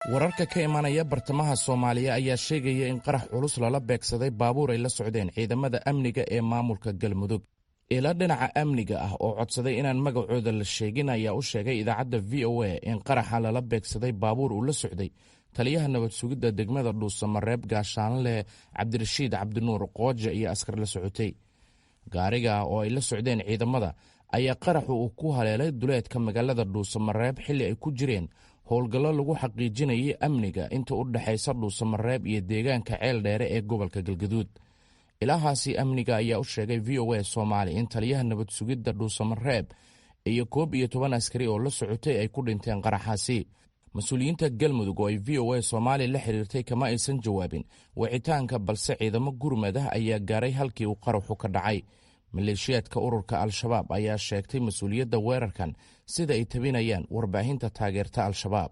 wararka ka imanaya bartamaha Soomaaliya ayaa sheegaya in qarax culus lala beegsaday baabuur ay la socdeen ciidamada amniga ee maamulka Galmudug. Ila dhinaca amniga ah oo codsaday inaan magacooda la sheegin ayaa u sheegay idaacadda VOA in qaraxa lala beegsaday baabuur uu la socday taliyaha nabad sugidda degmada Dhuusamareeb Gaashaanle Cabdirashiid Cabdinuur Qooje iyo askar la socotay. Gaariga oo ay la socdeen ciidamada ayaa qaraxu uu ku haleelay duleedka magaalada Dhuusamareeb xilli ay ku jireen howlgallo lagu xaqiijinayay amniga inta u dhaxaysa Dhuusamareeb iyo deegaanka Ceel Dheere ee gobolka Galgaduud. Ilahaasi amniga ayaa u sheegay VOA Soomaali in taliyaha nabad sugidda Dhuusamareeb iyo 11 askari oo la socotay ay ku dhinteen qaraxaasi. Mas'uuliyiinta Galmudug oo ay VOA Soomaali la xiriirtay kama aysan jawaabin wicitaanka, balse ciidamo gurmad ah ayaa gaaray halkii uu qaraxu ka dhacay. Maleeshiyaadka ururka Al-Shabaab ayaa sheegtay mas'uuliyadda weerarkan sida ay tabinayaan warbaahinta taageerta Al-Shabaab.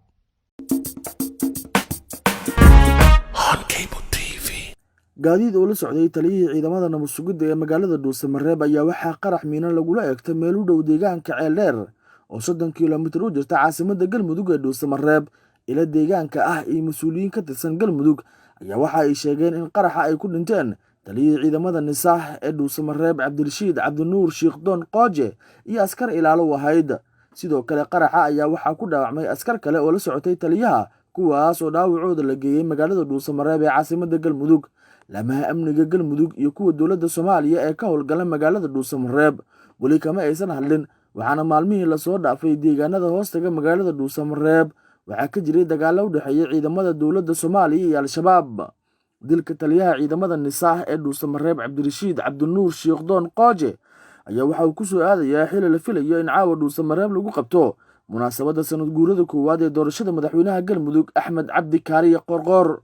gaadiid oo la socday taliyihii ciidamada nabad sugidda ee magaalada Dhuusamareeb ayaa waxaa qarax miino lagula eegtay meel u dhow deegaanka Ceel Dheer oo 30 kiiloomitir u jirta caasimadda Galmudug ee Dhuusamareeb. ila deegaanka ah iyo mas'uuliyiin ka tirsan Galmudug ayaa waxa ay sheegeen in qaraxa ay ku dhinteen taliyihii ciidamada nisaax ee Dhuusamareeb Cabdirashiid Cabdinuur Shiikhdoon Qooje iyo askar ilaalo u ahayd. sidoo kale qaraxa ayaa waxaa ku dhaawacmay askar kale oo la socotay taliyaha, kuwaas oo dhaawacooda la geeyay magaalada Dhuusamareeb ee caasimadda Galmudug. lamaha amniga Galmudug iyo kuwa dowladda Soomaaliya ee ka howlgala magaalada Dhuusamareeb wali kama aysan hadlin, waxaana maalmihii la soo dhaafay deegaanada hoostaga magaalada Dhuusamareeb waxaa ka jiray dagaalo u dhaxeeya ciidamada dowladda Soomaaliya iyo Al-Shabaab. dilka taliyaha ciidamada nisaax ee Dhuusamareeb Cabdirashiid Cabdinuur Shiikhdoon Qooje ayaa waxa uu ku soo aadayaa xilli la filayo in caawa Dhuusamareeb lagu qabto munaasabadda sanad guurada koowaad ee doorashada madaxweynaha Galmudug Axmed Cabdi Kaariye Qoorqoor.